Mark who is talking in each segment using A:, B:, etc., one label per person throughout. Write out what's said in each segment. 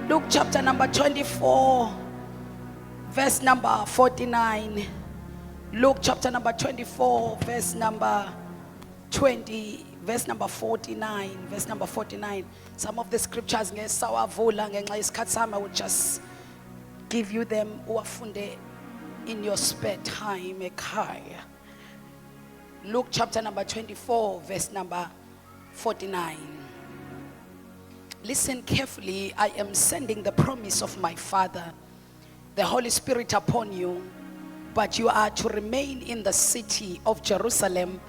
A: Luke chapter number 24, verse number 49. Luke chapter number 24, verse number 20, verse number 49, verse number 49. Some of the scriptures I will just give you them uwafunde in your spare time ekhaya. Luke chapter number 24, verse number 49. Listen carefully. I am sending the promise of my Father, the Holy Spirit, upon you, but you are to remain in the city of Jerusalem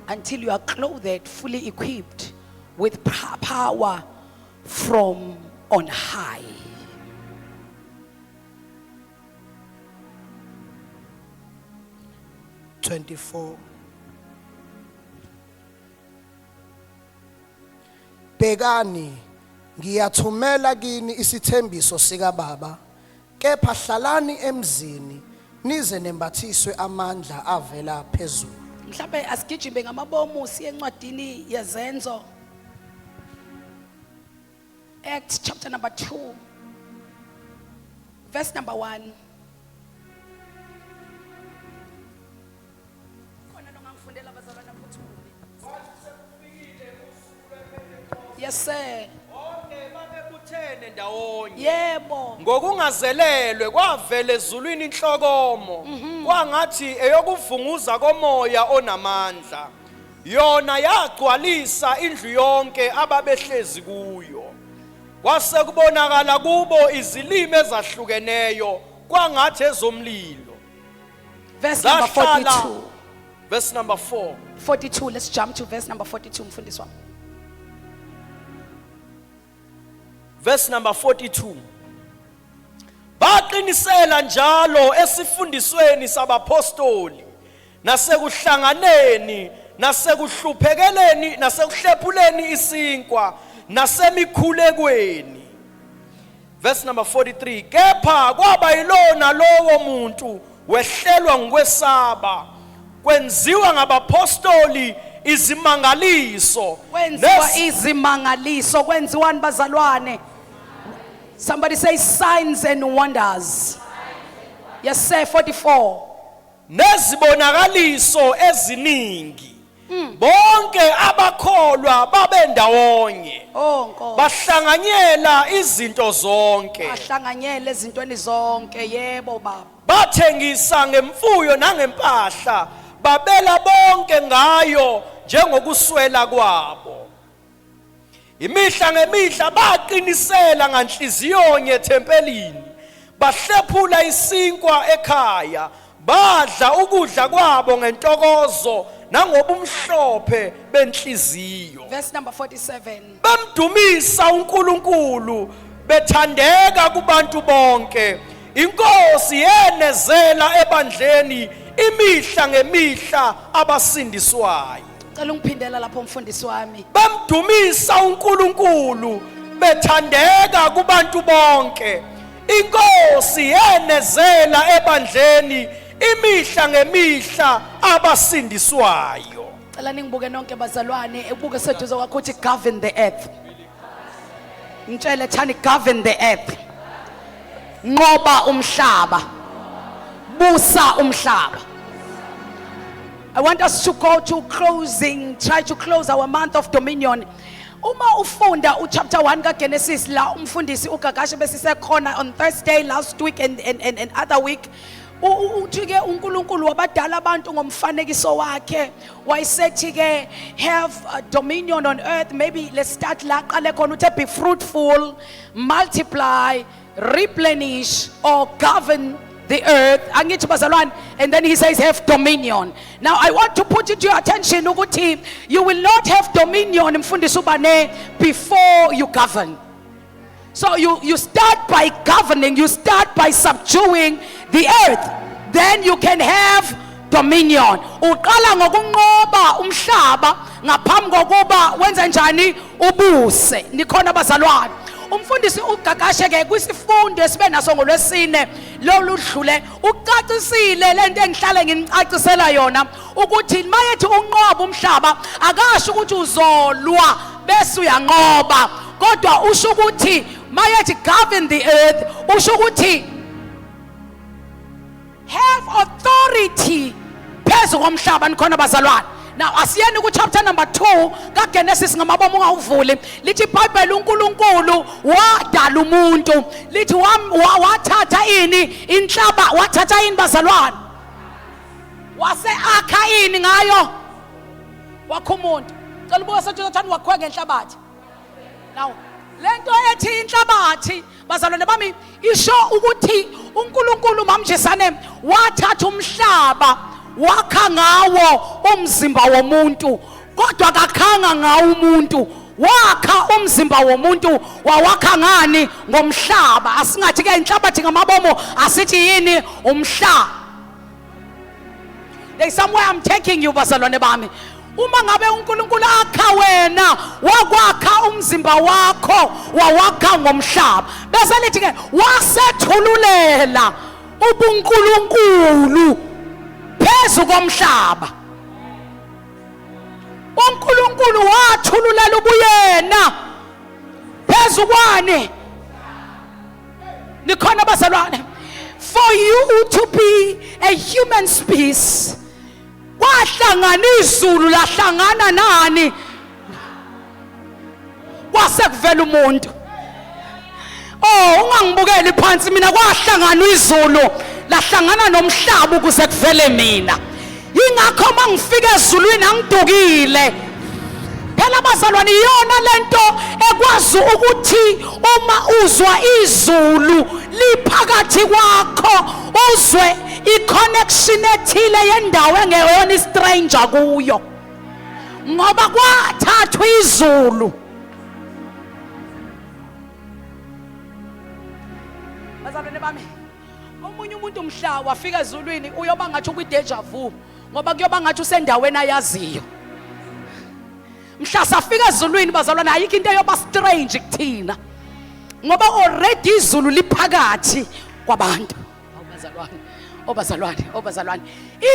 A: until you are clothed, fully equipped with power from on high.
B: "24 Bhekani, ngiyathumela kini isithembiso sika Baba, kepha hlalani emzini nize nembathiswe amandla avela phezulu."
A: Mhlawumbe asigijimbe ngamabomu siye encwadini yezenzo. Acts chapter number 2, verse number 1. Yes, sir.
C: Babebuthene ndawonye.
A: Yebo.
C: Ngokungazelelwe kwavela ezulwini inhlokomo. Kwangathi eyokuvunguza komoya onamandla. Yona yagcwalisa indlu yonke ababehlezi kuyo. Kwase kubonakala kubo izilimi ezahlukeneyo kwangathi ezomlilo.
A: Verse number 42.
C: Verse number 4.
A: 42. Let's jump to verse number 42. Mfundisi wami.
C: Verse number 42. Baqinisela njalo esifundisweni sabapostoli nasekuhlanganeni nasekuhluphekeleni nasekuhlephuleni isinkwa nasemikhulekweni. Verse number 43. Kepha kwaba yilona lowo muntu wehlelwa ngokwesaba kwenziwa ngabapostoli izimangaliso.
A: Kwenziwa izimangaliso. Kwenziwani bazalwane? Somebody say signs and wonders. Yes, sir. 44.
C: Nezibonakaliso eziningi. Bonke abakholwa babendawonye.
A: Oh Nkosi.
C: Bahlanganyela izinto zonke.
A: Bahlanganyela ezintweni zonke. Yebo baba.
C: Bathengisa ngemfuyo nangempahla. Babela bonke ngayo njengokuswela kwabo. Imihla ngemihla baqinisela nganhliziyonye thempelini. Bahlephula isinkwa ekhaya. Badla ukudla kwabo ngentokozo nangobumhlophe benhliziyo.
A: Verse number 47.
C: Bamdumisa uNkulunkulu bethandeka kubantu bonke. Inkosi yenezela ebandleni imihla ngemihla abasindiswayo.
A: Cela ungiphindela lapho mfundisi wami.
C: Bamdumisa uNkulunkulu bethandeka kubantu bonke. Inkosi yenezela ebandleni imihla ngemihla abasindiswayo.
A: Cela ningibuke nonke bazalwane, ebuke seduze kwakho uthi govern the earth. Ngitshele thani govern the earth. Ngoba umhlaba. Busa umhlaba. I want us to go to closing, try to close our month of dominion. Uma ufunda chapter 1 kaGenesis la umfundisi uGagashe besisekhona on Thursday last week and other week. Uthike uNkulunkulu wabadala abantu ngomfanekiso wakhe. Wayesethi ke have dominion on earth. Maybe let's start la qale khona uthi be fruitful, multiply, replenish or govern the earth. Angithi bazalwane, and then he says have dominion. Now I want to put it to your attention ukuthi you will not have dominion mfundisi ubane before you govern. So you start by governing, you start by subduing the earth, then you can have dominion. Uqala ngokunqoba umhlaba ngaphambi kokuba wenze njani ubuse. Nikhona bazalwane. Umfundisi uGagashe ke kwisifundo esibe naso ngolwesine lo ludlule ucacisile lento engihlale nginicacisela yona ukuthi mayethi unqoba umhlaba akasho ukuthi uzolwa bese uyanqoba kodwa usho ukuthi mayethi govern the earth usho ukuthi have authority phezu komhlaba nikhona bazalwane. Now asiyeni ku chapter number 2 kaGenesis ngamabomo ungawuvuli lithi iBhayibheli uNkulunkulu wadala umuntu lithi wathatha ini inhlaba wathatha ini bazalwane wase akha ini ngayo wakha umuntu. Cela ubuke sethu uthanda wakhiwa ngenhlabathi. Now lento ethi inhlabathi bazalwane bami isho ukuthi uNkulunkulu mamjesane wathatha umhlaba wakha ngawo umzimba womuntu kodwa akakhanga ngawo umuntu wakha umzimba womuntu wawakha ngani ngomhlaba. Asingathi ke inhlabathi ngamabomo asithi yini umhlaba. There's somewhere I'm taking you bazalwane bami. Uma ngabe uNkulunkulu akha wena wakwakha umzimba wakho wawakha ngomhlaba bese lithi ke wasethululela ubuNkulunkulu phezu komhlaba. uNkulunkulu wathululela ubuyena phezu kwani nikhona bazalwane. For you to be a human species wahlangana izulu lahlangana nani kwasekuvela umuntu. Oh ungangibukeli phansi mina kwahlangana izulu lahlangana nomhlaba ukuze kuvele mina. Ingakho mangifika ezulwini angidukile. Phela bazalwane iyona lento ekwazi ukuthi uma uzwa izulu liphakathi kwakho uzwe i-connection ethile yendawo engeyona stranger kuyo ngoba kwathathwa izulu. Bazalwane bami omunye umuntu mhla wafika ezulwini uyoba ngathi ukwi-deja vu ngoba kuyoba ngathi usendaweni ayaziyo. Mhla safika ezulwini bazalwane ayikho into eyoba strange kuthina ngoba already izulu liphakathi kwabantu. Obazalwane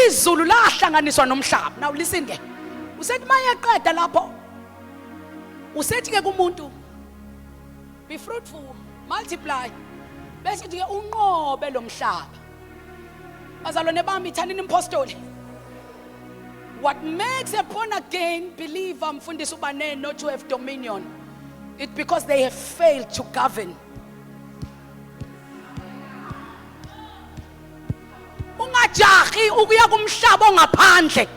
A: izulu lahlanganiswa nomhlaba. Now listen ke usethi mayeqeda lapho usethi ke kumuntu be fruitful multiply bese ke unqobe lo mhlaba. Bazalwane bami thanini impostoli. What makes a born again believer mfundisi ubanene not to have dominion it's because they have failed to govern. Ungajahi ukuya kumhlaba ongaphandle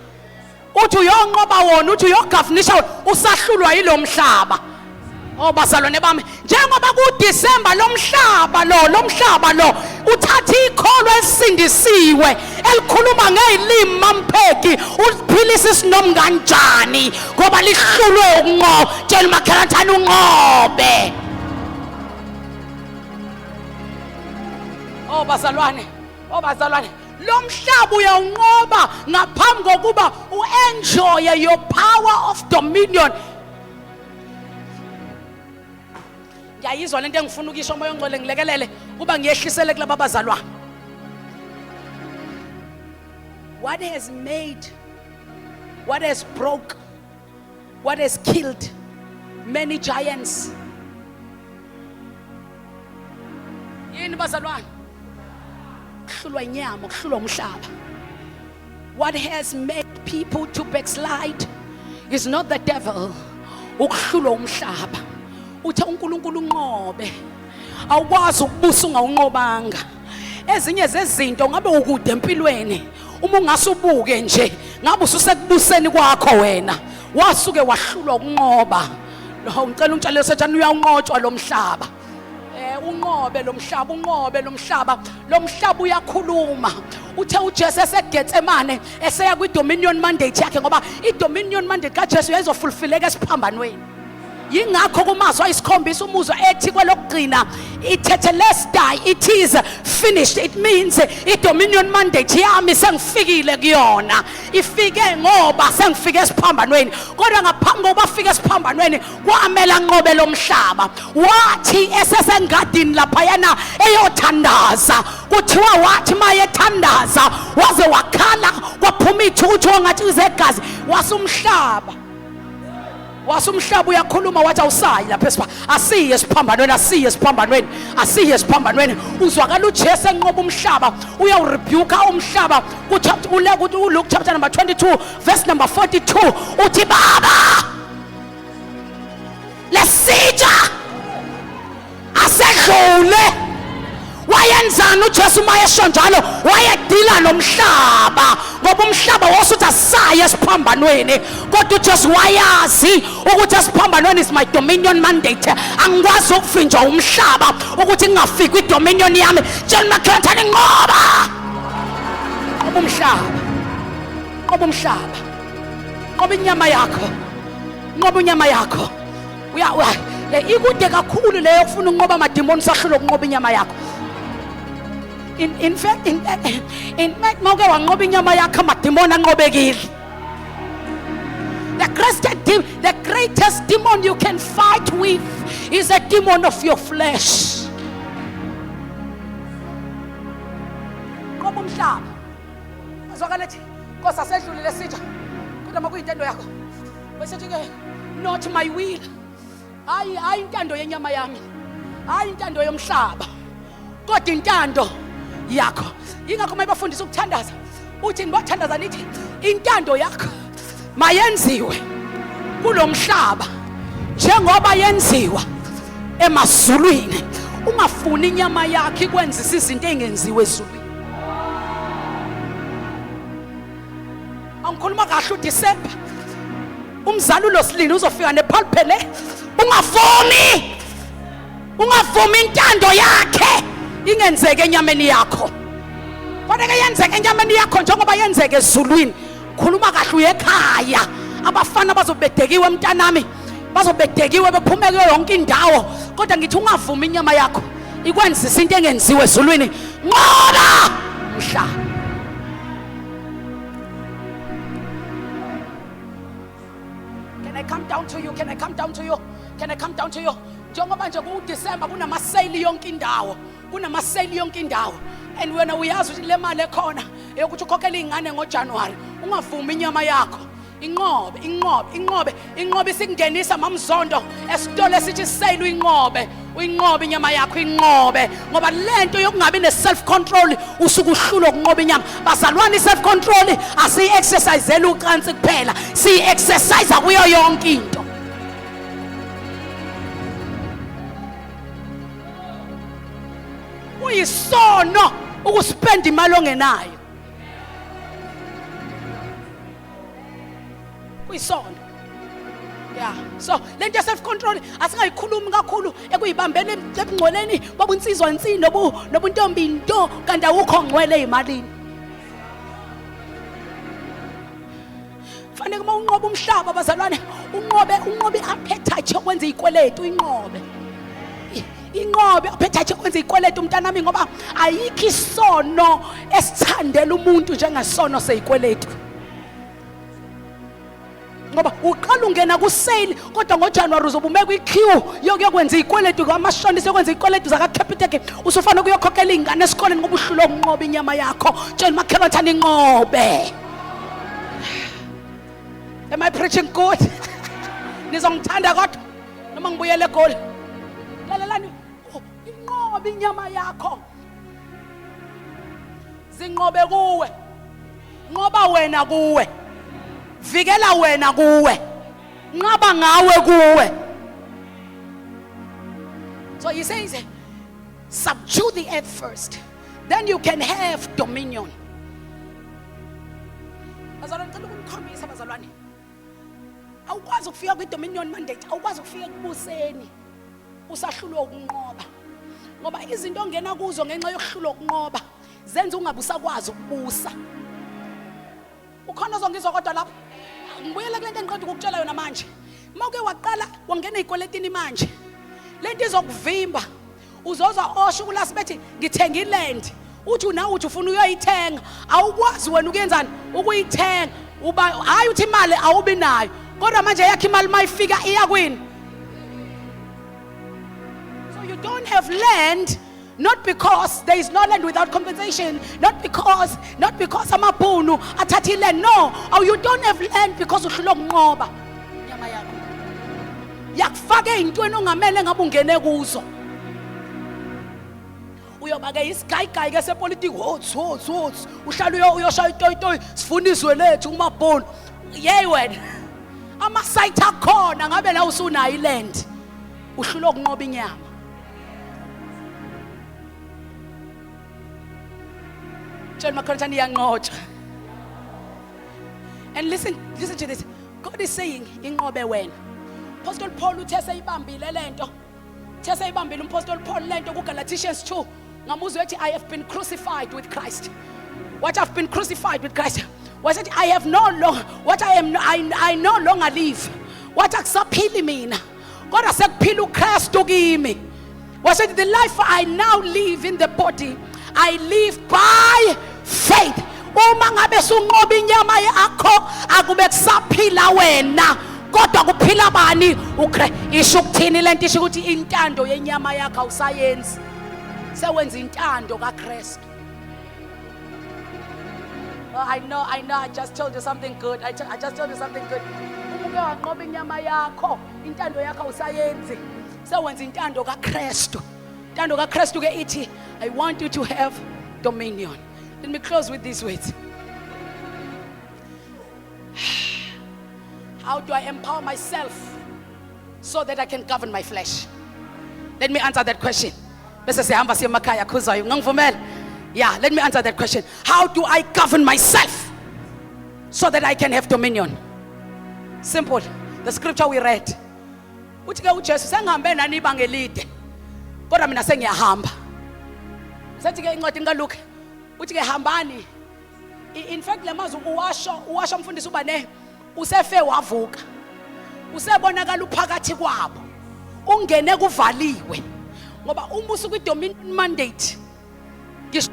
A: uthi uyonqoba wona uthi uyogovernisha usahlulwa yilo mhlaba. Oh bazalwane bami njengoba ku December lo mhlaba lo uthatha ikholo esindisiwe elikhuluma ngezilimi mampheki uphilisa isinomi kanjani ngoba lihlulwe ukunqoba. Tshela umakhelwane unqobe. Oh bazalwane lo mhlaba uyawunqoba ngaphambi kokuba uenjoy your power of dominion. Ngiyayizwa lento engifuna ukisho moya ongcwele ngilekelele kuba ngiyehlisele kulabo bazalwane. What has made, what has broke, what has killed many giants yini bazalwane? Kuhlulwa inyama, kuhlulwa umhlaba. What has made people to backslide is not the devil, ukuhlulwa umhlaba. Uthe uNkulunkulu unqobe awukwazi ukubusa ungawunqobanga. Ezinye zezinto ngabe ukude empilweni uma ungasubuke nje ngabe ususekubuseni kwakho wena wasuke wahlulwa ukunqoba. Lo ngicela untshalo sethana uyawunqotshwa lo mhlaba. Unqobe lo mhlaba lo mhlaba uyakhuluma. Uthe uJesu eseGetsemane eseya kwi-dominion mandate yakhe ngoba i-dominion mandate kaJesu yayizofulfilleka esiphambanweni. Yingakho kumazwi ayisikhombisa umuzwa ethi kwelokugcina itetelestai it is finished. It means i-dominion mandate yami sengifikile kuyona ifike ngoba sengifike esiphambanweni. Kodwa ngaphambi kokuba afike esiphambanweni kwamela nqobe lo mhlaba. Wathi esesengadini laphayana eyothandaza kuthiwa wathi mayethandaza waze wakhala kwaphuma ithuthu ngathi uzegazi wasumhlaba wasumhlaba uyakhuluma wathi awusayi lapha asiye esiphambanweni, asiye esiphambanweni, asiye esiphambanweni. Uzwakala uJesu enqoba umhlaba, uyawurebuke umhlaba. Luke chapter number 22 verse number 42 uthi baba lesitsha asedlule. Wayenzani uJesu mayesho njalo? Wayedila nomhlaba ngoba umhlaba wosuthi asaye esiphambanweni, kodwa uJesu wayazi ukuthi esiphambanweni is my dominion mandate. Angikwazi ukuvinjwa umhlaba ukuthi ngingafiki kwidominion yami. Tshela makhelwane ngoba umhlaba, ngoba umhlaba, ngoba inyama yakho, ngoba inyama yakho. Ikude kakhulu leyo ufuna ukunqoba amadimoni sahlula ukunqoba inyama yakho. In fact, mawuke wanqoba inyama yakho amadimoni anqobekile. The greatest demon you can fight with is a demon of your flesh. Ngoba umhlaba azwakala ethi Nkosi asedlulile sitsha, kodwa makuyintando yakho. Bese ke not my will. Hayi intando yenyama yami, hayi intando yomhlaba, kodwa intando yakho. Ingakho mayibafundisa ukuthandaza uthi nibathandaza nithi intando yakho mayenziwe kulomhlaba njengoba yenziwa emazulwini. Ungafuni inyama yakho ikwenzisa izinto engenziwe ezulwini. Angikhuluma kahle uDisemba, umzalulo silini uzofika nephalphele. Ungavumi intando yakhe ingenzeke enyameni yakho. Kodwa yenzeke enyameni yakho njengoba yenzeke ezulwini. Khuluma kahle uyekhaya. Abafana bazobedekiwe mntanami, bazobedekiwe bephumeke yonke indawo. Kodwa ngithi ungavumi inyama yakho ikwenzisa into engenziwe ezulwini. Ngoba umhlaba. Can I come down to you? Can I come down to you? Can I come down to you? Njengoba nje kuDisemba kunamasale yonke indawo, kunamasale yonke indawo. And wena uyazi ukuthi le mali ekhona eyokuthi ukhokhela izingane ngoJanuary, ungavumi inyama yakho inqobe isingenisa mamzondo esitolo esithi sale. Uyinqobe inyama yakho, inqobe ngoba lento yokungabi ne self control usuku uhlula ukunqoba inyama. Bazalwane, i self control asiyi exercisele ucansi kuphela, siyi exercise kuyo yonke into. Uyisono ukuspenda imali ongenayo, kuyisono. Yeah, so lento self control asingayikhulumi kakhulu ekuyibambele ebungcweleni bobunsizwa insindo nobuntombi into kanti awukho ngcwele ezimalini. Fanele uma unqoba umhlaba bazalwane, unqobe appetite yokwenza izikweletu, inqobe appetite yokwenza izikweletu mntanami, ngoba ayikho isono esithandela umuntu njengesono sezikweletu. Ngoba uqala ungena ku sale kodwa ngoJanuary uzobumeka iqueue yokwenza izikweletu kamashoni, sokwenza izikweletu zaka Capitec. Usufana ukuyokhokhela izingane esikoleni ngoba uhlulo ukunqoba inyama yakho. Tshela makhelwane inqobe. Am I preaching good? Nizongithanda kodwa noma ngibuyele eGoli. Lalelani, inqobe inyama yakho. Zinqobe kuwe. Ngoba wena kuwe. Vikela wena kuwe. Nqaba ngawe kuwe. So he says, subdue the earth first, then you can have dominion. Bazalwane, ngicela ukumkhombisa bazalwane. Awukwazi ukufika kwi-dominion mandate, awukwazi ukufika ekubuseni usahlulwa ukunqoba. Ngoba izinto ongena kuzo ngenxa yokuhlulwa ukunqoba zenza ungabe usakwazi ukubusa. Ukhona ozongizwa kodwa lapho. Ngibuyela kule nto engiqeda ukukutshela yona manje. Mawuke waqala wangena ezikweletini manje, lento izokuvimba. Uzoza osho kulasi bethi ngithenga iland. Uthi nawe uthi ufuna uyoyithenga, awukwazi wena ukuyenzani ukuyithenga. Hayi uthi imali awubi nayo, kodwa manje yakhe imali mayifika iya kwini. So you don't have land, not because there is no land without compensation, not because amabhunu athatha land. No, or you don't have land because uhlulwa ukunqoba inyama yakho. yakufaka ezintweni ongamele ngabe ungene kuzo. Uyoba ke isigayigayi ke sepolitiki hots uhlala uyoshaya itoyitoyi sifundiswe lethu kumabhonu. Yey wena ama site akhona ngabe la usuna island uhlula ukunqoba inyama. Tshela makhonthani iyanqotha. And listen to this. God is saying inqobe wena. Apostle Paul uthe seyibambile lento. Uthe seyibambile uMapostle Paul lento ku Galatians 2. Ngamuzwe ethi I have been crucified with Christ. What I've been crucified with Christ. Was it I have no longer what I am I no longer live. What akusaphili mina. Kodwa sekuphila uKristu kimi. Was it the life I now live in the body? I live by faith. Uma ngabe sunqoba inyama yakho akube kusaphila wena kodwa kuphila bani isho ukuthini lento isho ukuthi intando yenyama yakho awusayenzi sewenza intando kaKristu. I know I just told you something good. I just told you something good. Uma uke wanqoba inyama yakho intando yakho awusayenzi sewenza intando kaKristu. Intando kaKristu ke ithi I want you to have dominion. Let me close with these words. How do I empower myself so that I can govern my flesh? Let me answer that question. Yeah, let me answer that question. How do I govern myself so that I can have dominion? Simple. The scripture we read. Uthi ke uJesu sengihambe nani ibanga elide. Kodwa mina sengiyahamba. Sethi ke incwadi kaLuke uthi ke hambani. In fact lemazwi uwasho mfundisi ubane usefe wavuka. Usebonakala uphakathi kwabo. Ungene kuvaliwe. Ngoba uma usuku dominion mandate ngisho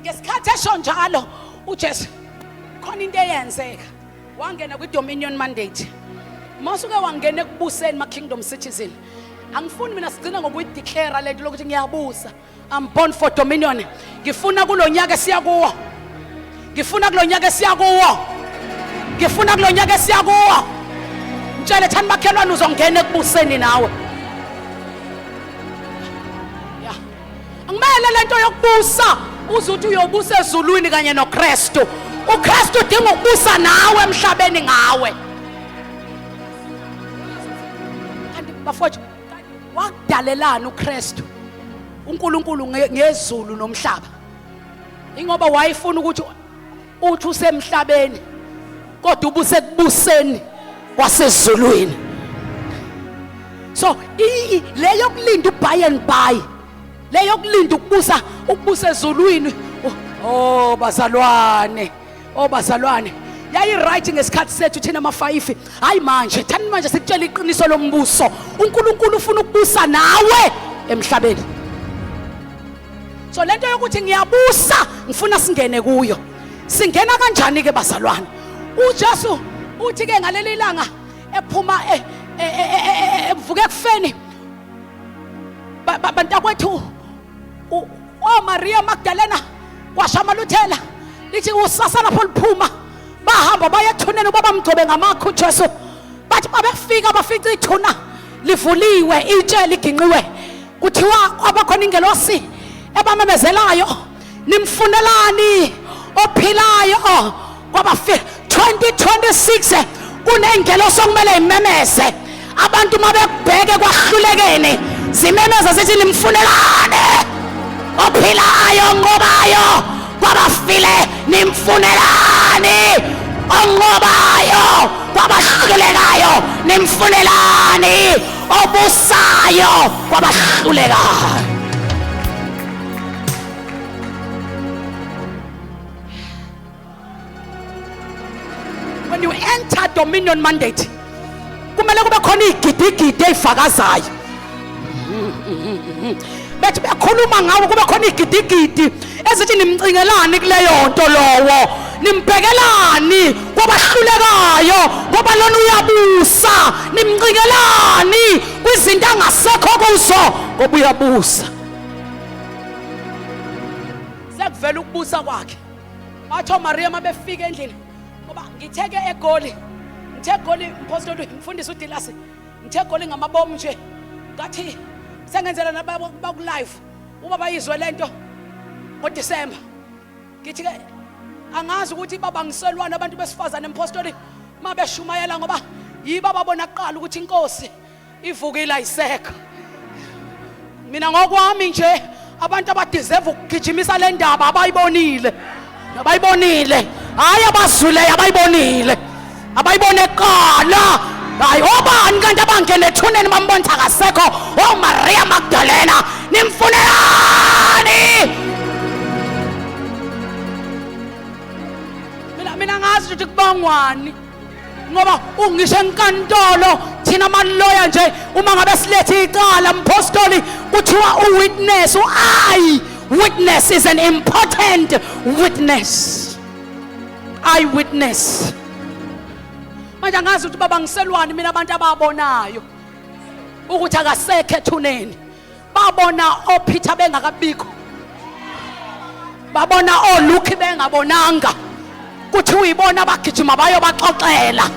A: ngesikhathi esho njalo uJesu khona into eyenzeka wangena kwi dominion mandate masuke wangena ekubuseni ma kingdom citizen. Angifuni mina sigcina ngokuyideclare lento lokuthi ngiyabusa. I'm born for dominion. Ngifuna kulonyaka esiya kuwo. Ngifuna kulonyaka esiya kuwo. Ngifuna kulonyaka esiya kuwo. Mtshele thani makhelwane uzongena ekubuseni nawe. Yeah. Angimele lento yokubusa uzuthi uyobusa ezulwini kanye noKristu. uKristu udinga ukubusa nawe emhlabeni ngawe. Kanti bafowethu wakudalelana uKristu uNkulunkulu ngezulu nomhlaba. Ingoba wayefuna ukuthi uthi usemhlabeni kodwa ubuse kubuseni wasezulwini. So leyo kulinda ubuy and buy. Leyo kulinda ukubusa ezulwini. Oh bazalwane. Oh bazalwane. Yayi right ngesikhathi sethu thina amafayifi. Hayi manje, thani manje sikutshela iqiniso lombuso. uNkulunkulu ufuna ukubusa nawe emhlabeni. So lento yokuthi ngiyabusa ngifuna singene kuyo. Singena kanjani ke bazalwane? uJesu uthi ke ngaleli ilanga ephuma evuke ekufeni. Bantakwethu Maria Magdalena kwashamaluthela lithi usasa lapho liphuma bahamba bayethuneni babamgcobe ngamakho uJesu. Bathi babefika bafica ithuna livuliwe itshe liginqiwe. Kuthiwa kwabakhona ingelosi ebamemezelayo nimfunelani ophilayo kwabafika 2026 kunengelosi okumele imemeze. Abantu mabekubheke kwahlulekene zimemeza sithi nimfunelane ophilayo ngobayo kwabafile nimfunelani ongobayo kwabahlulekayo nimfunelani obusayo kwabahlulekayo. When you enter dominion mandate kumele kube khona igidigidi ezifakazayo. Bethi bekhuluma ngawo kube khona igidigidi ezithi nimcingelani kuleyo nto lowo nimbhekelani kwabahlulekayo ngoba lona uyabusa. Nimncikelani kwizinto angasekho kuzo ngoba uyabusa. Sekuvela ukubusa kwakhe. Batho Maria mabefika endlini ngoba ngitheke eGoli. Ngithe eGoli umpostoli umfundisi uDilasi. Ngithe eGoli ngamabomu nje. Ngathi sengenzela nabaku live uma bayizwe lento ngoDisemba. Ngithi ke angazi ukuthi babangiselwana abantu besifazane empostoli mabeshumayela ngoba yiba babona kuqala ukuthi inkosi ivukile ayisekho. Mina ngokwami nje abantu abadeserve ukugijimisa le ndaba abayibonile. Abayibonile. Hayi abazule abayibonile. Abayibone qala. Hayi obani kanti abangene ethuneni bambona akasekho. Oh Maria Magdalena nimfunelani? Mina ngazi ukuthi kubangwani ngoba ungisho enkantolo thina amaloya nje uma ngabe silethe icala mpostoli kuthiwa uwitness I witness is an important witness. I witness. Manje ngazi ukuthi babangiselwani mina abantu ababonayo ukuthi akasekho ethuneni. Babona oPeter bengakabikho. Babona oLuke bengabonanga. Kuthi uyibona bagijima bayo baxoxela.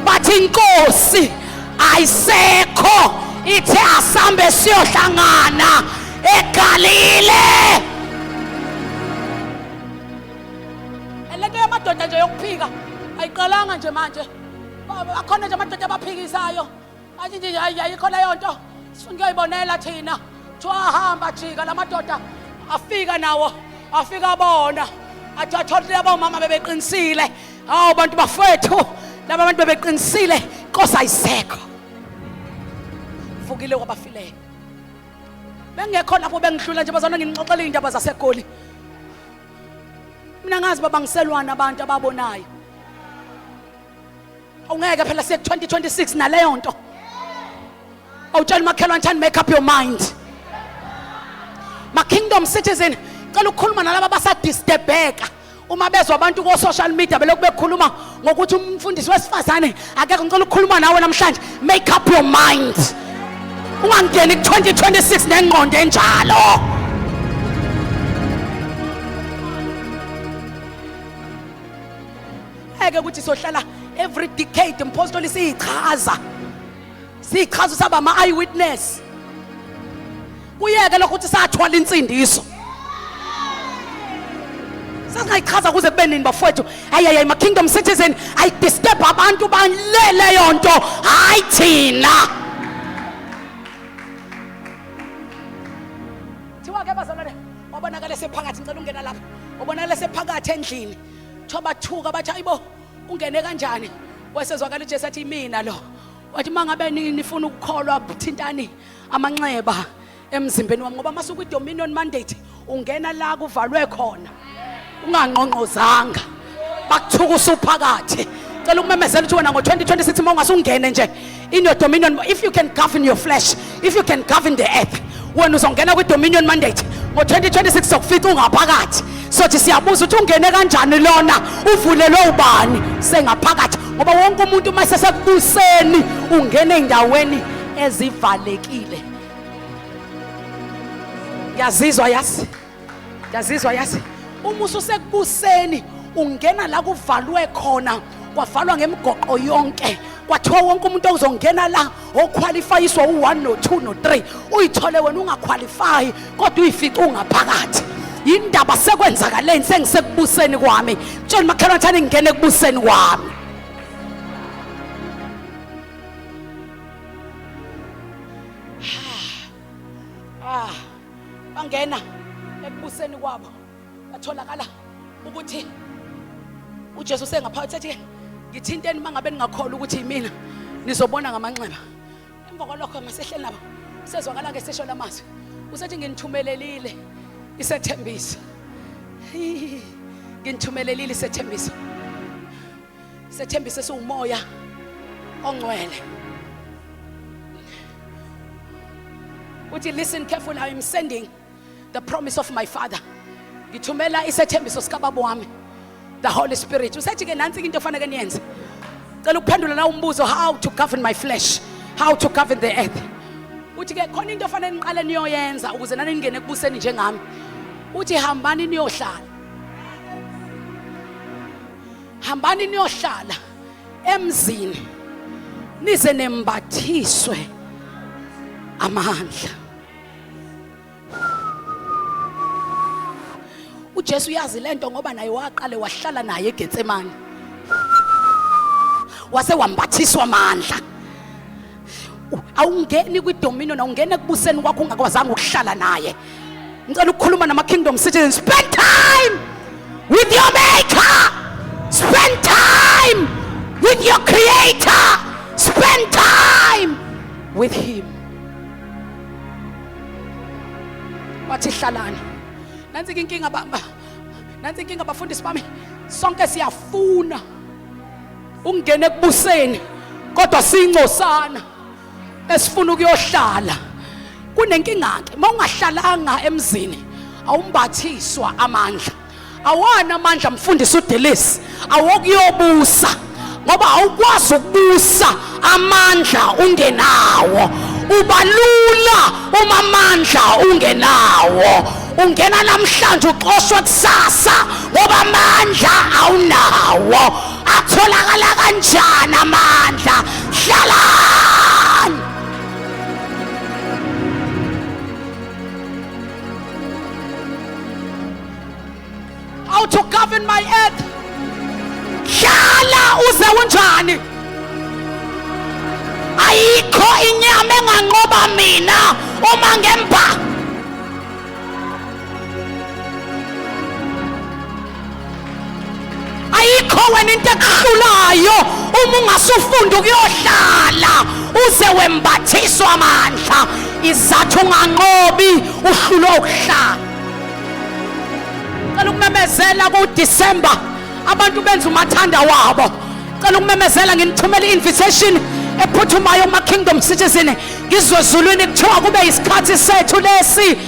A: Bathi inkosi ayisekho ithe asambe siyohlangana eGalile. Elento yamadoda nje yokuphika ayiqalanga nje manje. Akhona nje amadoda abaphikisayo. Athi nje ayikho leyo nto. Sifuna ukuyibonela thina. Twahamba jika lamadoda afika nawo afika bona. Athi athola labo mama bebeqinisile. Hawu bantu bafethu laba bantu bebeqinisile inkosi ayisekho. Vukile kwabafileyo. Bengekho lapho bengihlula nje bazana ngixoxela indaba zaseGoli. Mina ngazi babangiselwana abantu ababonayo. Ungeke phela siye 2026 naleyo nto. Awutshela makhelwane thani make up your mind. Ma kingdom citizen cela ukukhuluma nalabo abasadisturbeka uma bezwa abantu ko social media belokhu bekhuluma ngokuthi umfundisi wesifazane akekho. Ngicela ukukhuluma nawe namhlanje make up your mind. Ungangeni ku2026 nengqondo enjalo. Eke ukuthi sohlala every decade impostoli siyichaza saba ama eyewitness. Kuyeke lokho ukuthi sathwala insindiso. Sasingayichaza kuze kube nini bafowethu. Hayi ma kingdom citizen I disturb abantu banlele yonto hayi thina. Thiwa ke bazalwane wabonakala sephakathi ngicela ungena lapha. Wabonakala sephakathi endlini. Thoba thuka bathi ayibo ungene kanjani? Wesezwakala uJesu athi mina lo. Wathi mangabe nifuna ukukholwa thintani amanxeba emzimbeni wami ngoba masuku idominion mandate ungena la kuvalwe khona. Ungangqongqozanga bakuthuka usuphakathi. Cela ukumemezela ukuthi wena ngo2026 mawungasungene nje in your dominion. If you can govern your flesh, if you can govern the earth, wena uzongena kwidominion mandate ngo2026 sokufica ungaphakathi. Sothi siyabuza ukuthi ungene kanjani lona uvulelwe ubani sengaphakathi ngoba wonke umuntu mase sekubuseni ungene endaweni ezivalekile. Yazizwa yasi uma ususekubuseni ungena la kuvalwe khona kwavalwa ngemigoqo yonke kwathiwa wonke umuntu ozongena la oqualifyiswa u1 no2 no3 uyithole wena ungaqualify kodwa uyifica ungaphakathi. Indaba sekwenzakaleni sengisekubuseni kwami. Tshela makhelwane thani ngene kubuseni kwami. Bangena ekubuseni kwabo batholakala ukuthi uJesu sengaphakathi ethi ngithinteni mangabe ningakholwa ukuthi yimina nizobona ngamanxeba. Emva kwalokho masehleli nabo sezwakala ke sesho lamazwi usethi nginithumelelile isethembiso. Nginithumelelile isethembiso. Isethembiso esiwumoya ongcwele. Uthi listen carefully, I am sending the promise of my Father. Ngithumela isethembiso sikababa wami, the Holy Spirit. Usethi ke nansi into efanele niyenze. cela ukuphendula na umbuzo, how to govern my flesh, how to govern the earth. Uthi ke khona into ofanele niqale niyoyenza ukuze nani ningene ekubuseni njengami. Uthi hambani niyohlala. Hambani niyohlala emzini nize nembathiswe amandla. uJesu uyazi lento ngoba naye waqale wahlala naye eGetsemane. Wase wambathiswa amandla. Awungeni kwidominion, awungene ekubuseni kwakho ungakwazanga ukuhlala naye. Ngicela ukukhuluma nama kingdom citizens, spend time with your maker. Spend time with your creator. Spend time with him. Wathi hlalani. Nansi inkinga abafundisi bami, sonke siyafuna ungene ekubuseni kodwa sincosana esifuna ukuyohlala. Kunenkinga ke mawungahlalanga emzini awumbathiswa amandla. Awana amandla mfundisi uDelisi awokuyobusa ngoba awukwazi ukubusa amandla ungenawo. Ubalula uma amandla ungenawo. Ungena namhlanje uxoshwe kusasa ngoba amandla awunawo. Atholakala kanjani amandla? Hlalani. How to govern my earth? Hlala uze unjani? Ayikho inyama enganqoba mina uma ngemba. Ayikho wena into ekuhlulayo uma ungasufunda ukuyohlala uze wembathiswa amandla. Izathu unganqobi uhlulwa ukuhlala. Cela ukumemezela kuDisemba abantu benza umathanda wabo. Cela ukumemezela nginithumela i-invitation ephuthumayo kuma kingdom citizen. Ngizwe ezulwini kuthiwa kube isikhathi sethu lesi.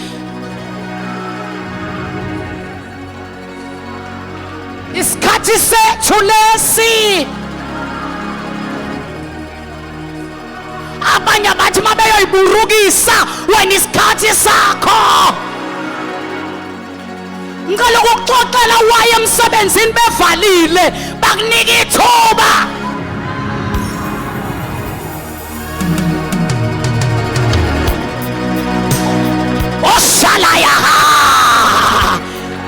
A: Isikhathi sethu lesi. Abanye bathi mabeyoyiburukisa wena isikhathi sakho. Ngicela ukuxoxela waye emsebenzini bevalile bakunika ithuba. Oshalaya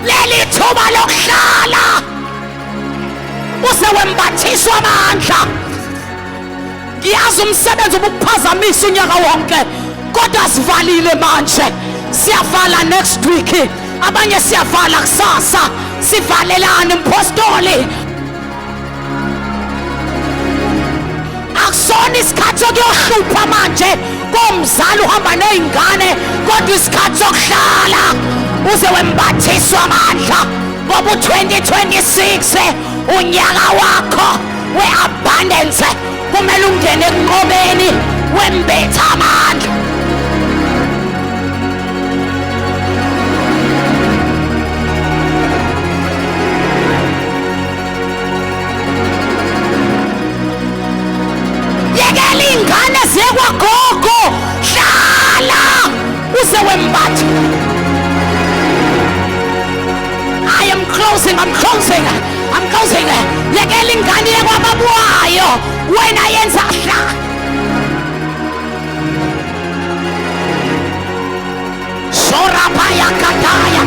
A: leli thuba lokuhlala uze wembathiswa amandla. Ngiyazi umsebenzi ubukuphazamisa unyaka wonke kodwa sivalile manje. Siyavala next week. Abanye siyavala kusasa. Sivalelane mpostoli. Akusona isikhathi sokuyohlupha manje komzali uhamba nezingane kodwa isikhathi sokuhlala uze wembathiswa amandla ngoba u2026 unyaka wakho weabundance kumele ungene ekunqobeni wembetha amandla. Yekela ingane ziye kwagogo. Hlala uze wembatha. I'm closing. Yekela ingane yekwababwayo wena yenza hla. Sorapaya kataya.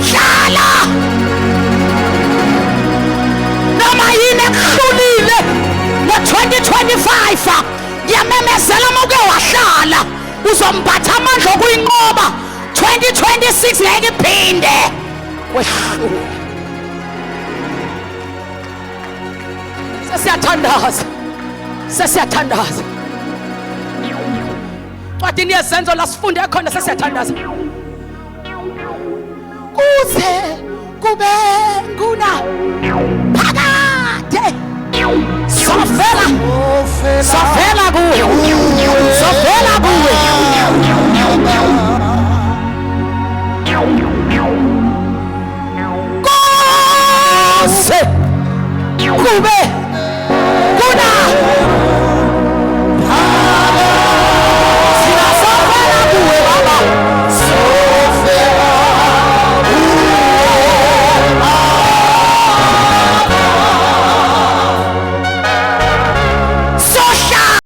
A: Hlala. Noma yini ekuhlulile ngo2025 ngiyamemezela moke wahlala uzombatha amandla okuyinqoba. 2026 ngeke iphinde kwehlule. Sesiyathandaza. Ncwadini yezenzo la sifunde khona sesiyathandaza. Kuze kube nguna phakade sofela kuyo.